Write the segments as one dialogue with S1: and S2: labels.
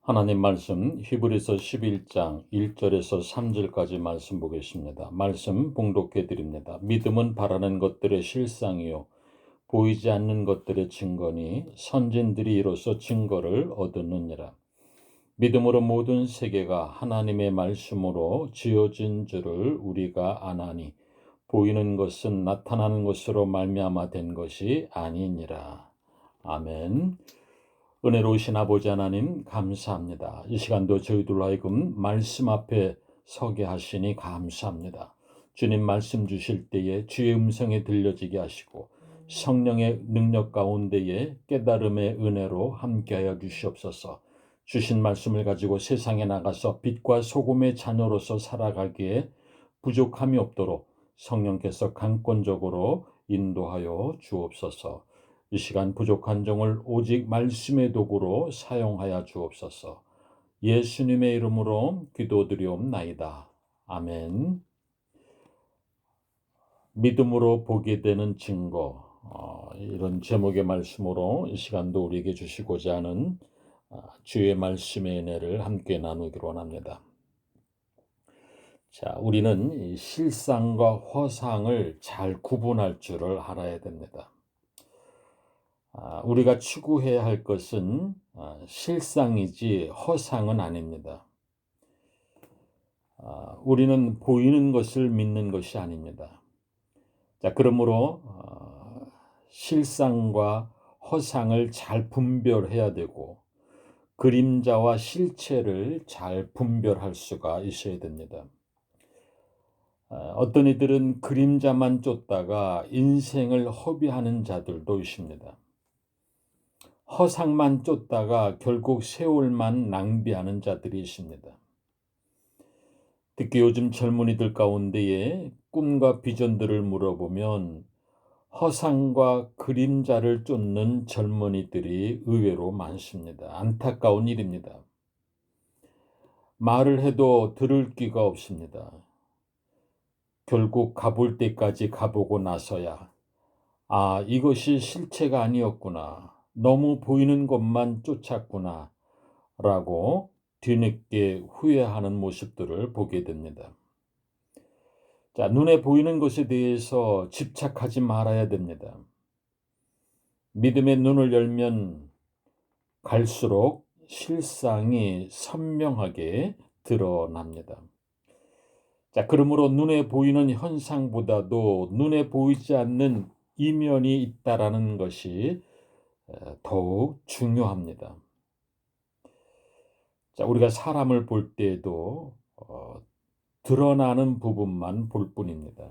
S1: 하나님 말씀 히브리서 11장 1절에서 3절까지 말씀 보겠습니다. 말씀 봉독해 드립니다. 믿음은 바라는 것들의 실상이요 보이지 않는 것들의 증거니 선진들이 이로써 증거를 얻었느니라. 믿음으로 모든 세계가 하나님의 말씀으로 지어진 줄을 우리가 아나니 보이는 것은 나타나는 것으로 말미암아 된 것이 아니니라. 아멘. 은혜로우신 아버지 하나님 감사합니다. 이 시간도 저희들로 하여금 말씀 앞에 서게 하시니 감사합니다. 주님 말씀 주실 때에 주의 음성에 들려지게 하시고 성령의 능력 가운데에 깨달음의 은혜로 함께하여 주시옵소서. 주신 말씀을 가지고 세상에 나가서 빛과 소금의 자녀로서 살아가기에 부족함이 없도록 성령께서 강권적으로 인도하여 주옵소서. 이 시간 부족한 종을 오직 말씀의 도구로 사용하여 주옵소서. 예수님의 이름으로 기도드리옵나이다. 아멘. 믿음으로 보게 되는 증거, 이런 제목의 말씀으로 이 시간도 우리에게 주시고자 하는 주의 말씀의 은혜를 함께 나누기로 원합니다. 자, 우리는 이 실상과 허상을 잘 구분할 줄을 알아야 됩니다. 우리가 추구해야 할 것은 실상이지 허상은 아닙니다. 우리는 보이는 것을 믿는 것이 아닙니다. 자, 그러므로 실상과 허상을 잘 분별해야 되고 그림자와 실체를 잘 분별할 수가 있어야 됩니다. 어떤 이들은 그림자만 쫓다가 인생을 허비하는 자들도 있습니다. 허상만 쫓다가 결국 세월만 낭비하는 자들이 있습니다. 특히 요즘 젊은이들 가운데에 꿈과 비전들을 물어보면 허상과 그림자를 쫓는 젊은이들이 의외로 많습니다. 안타까운 일입니다. 말을 해도 들을 귀가 없습니다. 결국 가볼 때까지 가보고 나서야 이것이 실체가 아니었구나. 너무 보이는 것만 쫓았구나. 라고 뒤늦게 후회하는 모습들을 보게 됩니다. 자, 눈에 보이는 것에 대해서 집착하지 말아야 됩니다. 믿음의 눈을 열면 갈수록 실상이 선명하게 드러납니다. 자, 그러므로 눈에 보이는 현상보다도 눈에 보이지 않는 이면이 있다라는 것이 더욱 중요합니다. 자, 우리가 사람을 볼 때에도 드러나는 부분만 볼 뿐입니다.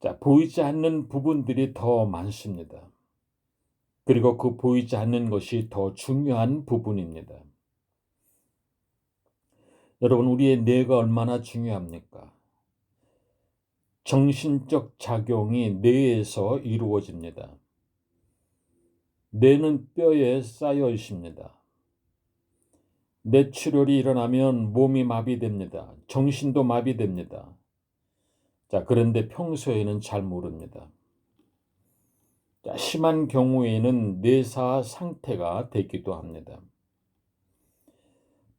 S1: 자, 보이지 않는 부분들이 더 많습니다. 그리고 그 보이지 않는 것이 더 중요한 부분입니다. 여러분, 우리의 뇌가 얼마나 중요합니까? 정신적 작용이 뇌에서 이루어집니다. 뇌는 뼈에 쌓여 있습니다. 뇌출혈이 일어나면 몸이 마비됩니다. 정신도 마비됩니다. 자, 그런데 평소에는 잘 모릅니다. 자, 심한 경우에는 뇌사 상태가 되기도 합니다.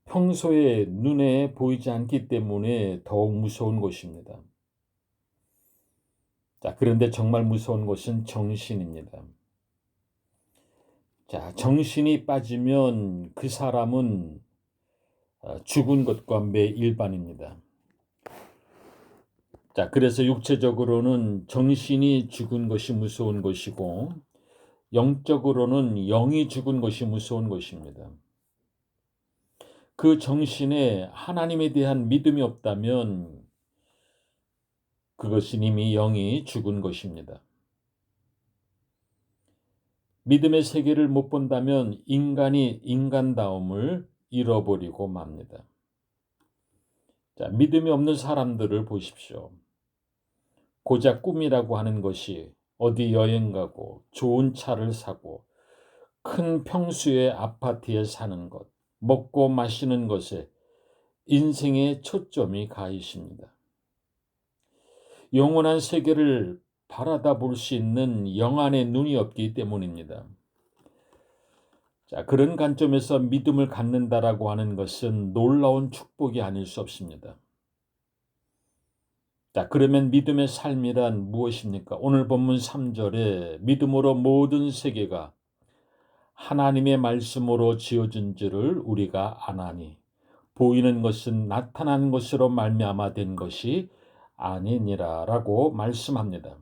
S1: 평소에 눈에 보이지 않기 때문에 더욱 무서운 것입니다. 자, 그런데 정말 무서운 것은 정신입니다. 자, 정신이 빠지면 그 사람은 죽은 것과 매일반입니다. 자, 그래서 육체적으로는 정신이 죽은 것이 무서운 것이고 영적으로는 영이 죽은 것이 무서운 것입니다. 그 정신에 하나님에 대한 믿음이 없다면 그것은 이미 영이 죽은 것입니다. 믿음의 세계를 못 본다면 인간이 인간다움을 잃어버리고 맙니다. 자, 믿음이 없는 사람들을 보십시오. 고작 꿈이라고 하는 것이 어디 여행 가고 좋은 차를 사고 큰 평수의 아파트에 사는 것, 먹고 마시는 것에 인생의 초점이 가 있습니다. 영원한 세계를 바라다 볼 수 있는 영안의 눈이 없기 때문입니다. 자, 그런 관점에서 믿음을 갖는다라고 하는 것은 놀라운 축복이 아닐 수 없습니다. 자, 그러면 믿음의 삶이란 무엇입니까? 오늘 본문 3절에 믿음으로 모든 세계가 하나님의 말씀으로 지어진 줄을 우리가 아나니 보이는 것은 나타난 것으로 말미암아 된 것이 아니니라라고 말씀합니다.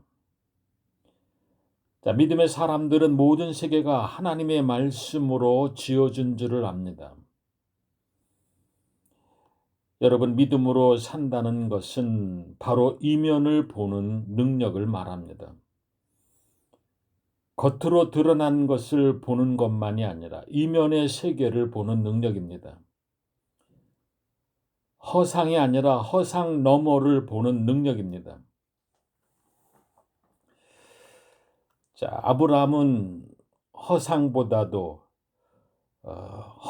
S1: 자, 믿음의 사람들은 모든 세계가 하나님의 말씀으로 지어진 줄을 압니다. 여러분, 믿음으로 산다는 것은 바로 이면을 보는 능력을 말합니다. 겉으로 드러난 것을 보는 것만이 아니라 이면의 세계를 보는 능력입니다. 허상이 아니라 허상 너머를 보는 능력입니다. 자, 아브라함은 허상보다도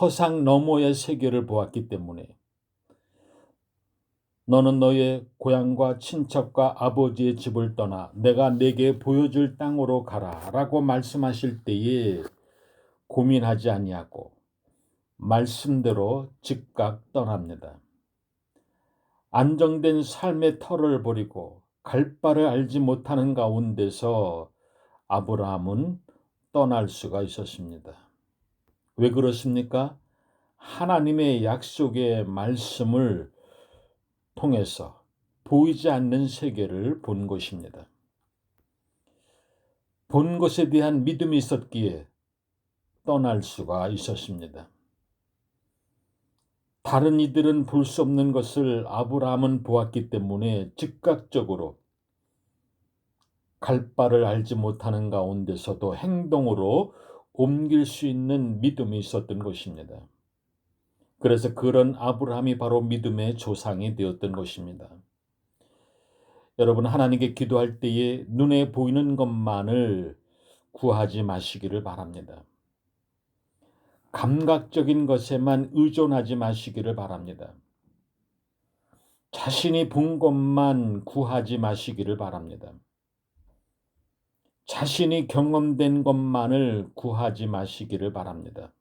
S1: 허상 너머의 세계를 보았기 때문에 너는 너의 고향과 친척과 아버지의 집을 떠나 내가 네게 보여줄 땅으로 가라 라고 말씀하실 때에 고민하지 아니하고 말씀대로 즉각 떠납니다. 안정된 삶의 터를 버리고 갈 바를 알지 못하는 가운데서 아브라함은 떠날 수가 있었습니다. 왜 그렇습니까? 하나님의 약속의 말씀을 통해서 보이지 않는 세계를 본 것입니다. 본 것에 대한 믿음이 있었기에 떠날 수가 있었습니다. 다른 이들은 볼 수 없는 것을 아브라함은 보았기 때문에 즉각적으로 갈 바를 알지 못하는 가운데서도 행동으로 옮길 수 있는 믿음이 있었던 것입니다. 그래서 그런 아브라함이 바로 믿음의 조상이 되었던 것입니다. 여러분, 하나님께 기도할 때에 눈에 보이는 것만을 구하지 마시기를 바랍니다. 감각적인 것에만 의존하지 마시기를 바랍니다. 자신이 본 것만 구하지 마시기를 바랍니다. 자신이 경험된 것만을 구하지 마시기를 바랍니다.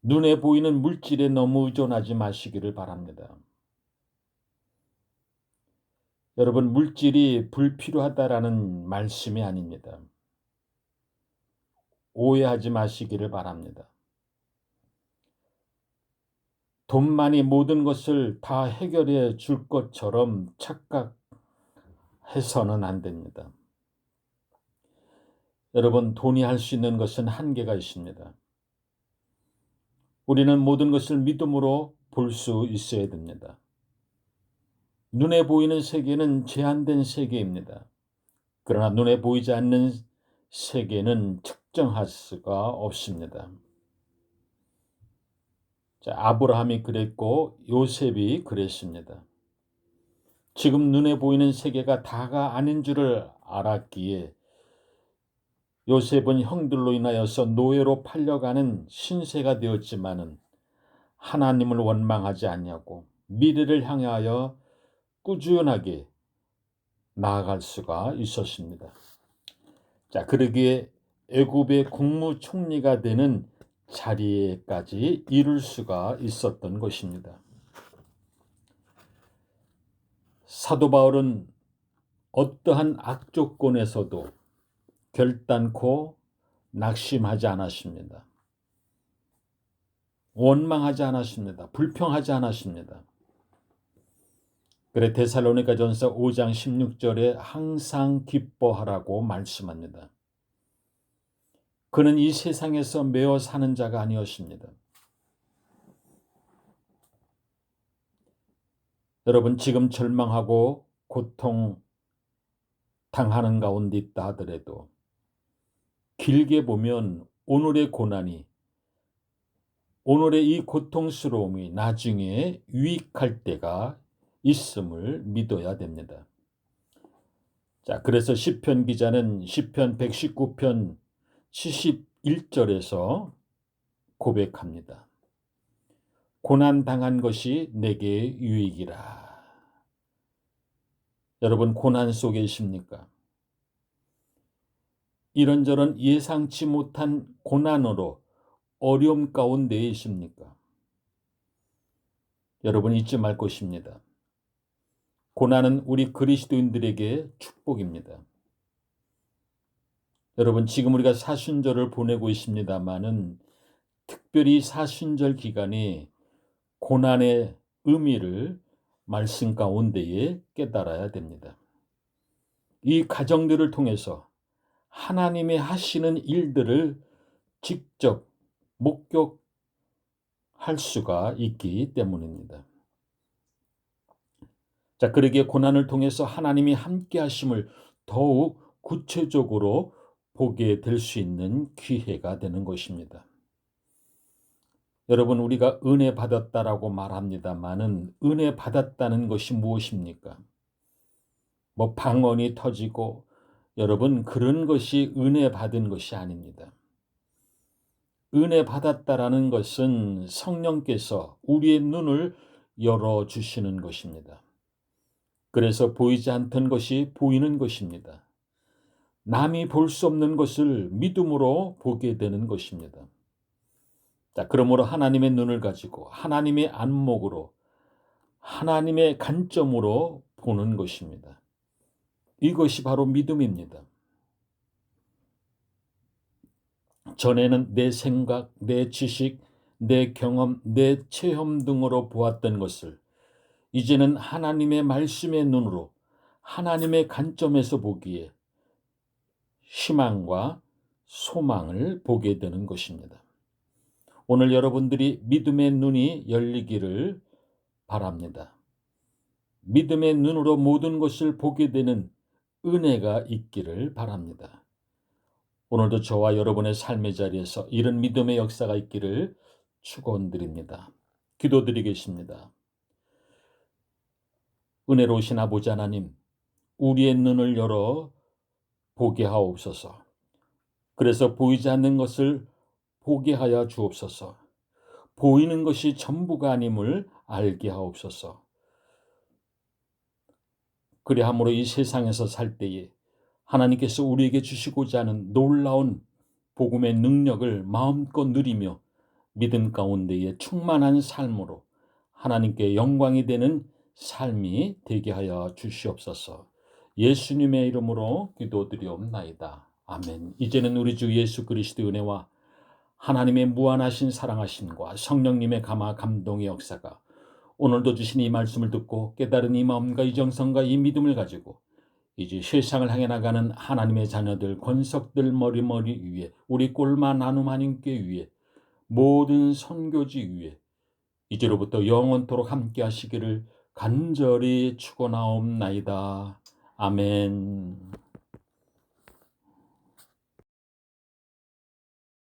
S1: 눈에 보이는 물질에 너무 의존하지 마시기를 바랍니다. 여러분, 물질이 불필요하다라는 말씀이 아닙니다. 오해하지 마시기를 바랍니다. 돈만이 모든 것을 다 해결해 줄 것처럼 착각해서는 안 됩니다. 여러분, 돈이 할 수 있는 것은 한계가 있습니다. 우리는 모든 것을 믿음으로 볼 수 있어야 됩니다. 눈에 보이는 세계는 제한된 세계입니다. 그러나 눈에 보이지 않는 세계는 측정할 수가 없습니다. 자, 아브라함이 그랬고 요셉이 그랬습니다. 지금 눈에 보이는 세계가 다가 아닌 줄을 알았기에 요셉은 형들로 인하여서 노예로 팔려가는 신세가 되었지만은 하나님을 원망하지 아니하고 미래를 향하여 꾸준하게 나아갈 수가 있었습니다. 자, 그러기에 애굽의 국무총리가 되는 자리에까지 이룰 수가 있었던 것입니다. 사도 바울은 어떠한 악조건에서도 결단코 낙심하지 않았습니다. 원망하지 않았습니다. 불평하지 않았습니다. 그래 데살로니가전서 5장 16절에 항상 기뻐하라고 말씀합니다. 그는 이 세상에서 매어 사는 자가 아니었습니다. 여러분, 지금 절망하고 고통 당하는 가운데 있다 하더라도 길게 보면 오늘의 고난이, 오늘의 이 고통스러움이 나중에 유익할 때가 있음을 믿어야 됩니다. 자, 그래서 시편 기자는 시편 119편 71절에서 고백합니다. 고난 당한 것이 내게 유익이라. 여러분, 고난 속에 있습니까? 이런저런 예상치 못한 고난으로 어려움 가운데에 있습니까? 여러분 잊지 말 것입니다. 고난은 우리 그리스도인들에게 축복입니다. 여러분 지금 우리가 사순절을 보내고 있습니다마는 특별히 사순절 기간이 고난의 의미를 말씀 가운데에 깨달아야 됩니다. 이 가정들을 통해서 하나님의 하시는 일들을 직접 목격할 수가 있기 때문입니다. 자, 그러기에 고난을 통해서 하나님이 함께 하심을 더욱 구체적으로 보게 될 수 있는 기회가 되는 것입니다. 여러분 우리가 은혜 받았다라고 말합니다마는 은혜 받았다는 것이 무엇입니까? 뭐 방언이 터지고 여러분 그런 것이 은혜 받은 것이 아닙니다. 은혜 받았다라는 것은 성령께서 우리의 눈을 열어주시는 것입니다. 그래서 보이지 않던 것이 보이는 것입니다. 남이 볼 수 없는 것을 믿음으로 보게 되는 것입니다. 자, 그러므로 하나님의 눈을 가지고 하나님의 안목으로 하나님의 관점으로 보는 것입니다. 이것이 바로 믿음입니다. 전에는 내 생각, 내 지식, 내 경험, 내 체험 등으로 보았던 것을 이제는 하나님의 말씀의 눈으로 하나님의 관점에서 보기에 희망과 소망을 보게 되는 것입니다. 오늘 여러분들이 믿음의 눈이 열리기를 바랍니다. 믿음의 눈으로 모든 것을 보게 되는 은혜가 있기를 바랍니다. 오늘도 저와 여러분의 삶의 자리에서 이런 믿음의 역사가 있기를 축원드립니다. 기도드리겠습니다. 은혜로우신 아버지 하나님, 우리의 눈을 열어 보게 하옵소서. 그래서 보이지 않는 것을 보게 하여 주옵소서. 보이는 것이 전부가 아님을 알게 하옵소서. 그리함으로 이 세상에서 살 때에 하나님께서 우리에게 주시고자 하는 놀라운 복음의 능력을 마음껏 누리며 믿음 가운데에 충만한 삶으로 하나님께 영광이 되는 삶이 되게 하여 주시옵소서. 예수님의 이름으로 기도드리옵나이다. 아멘. 이제는 우리 주 예수 그리스도의 은혜와 하나님의 무한하신 사랑하심과 성령님의 감화 감동의 역사가 오늘도 주신 이 말씀을 듣고 깨달은 이 마음과 이 정성과 이 믿음을 가지고 이제 세상을 향해 나가는 하나님의 자녀들, 권석들 머리 위에, 우리 꼴마 나눔 하나님께 위에, 모든 선교지 위에 이제로부터 영원토록 함께 하시기를 간절히 축원하옵나이다. 아멘.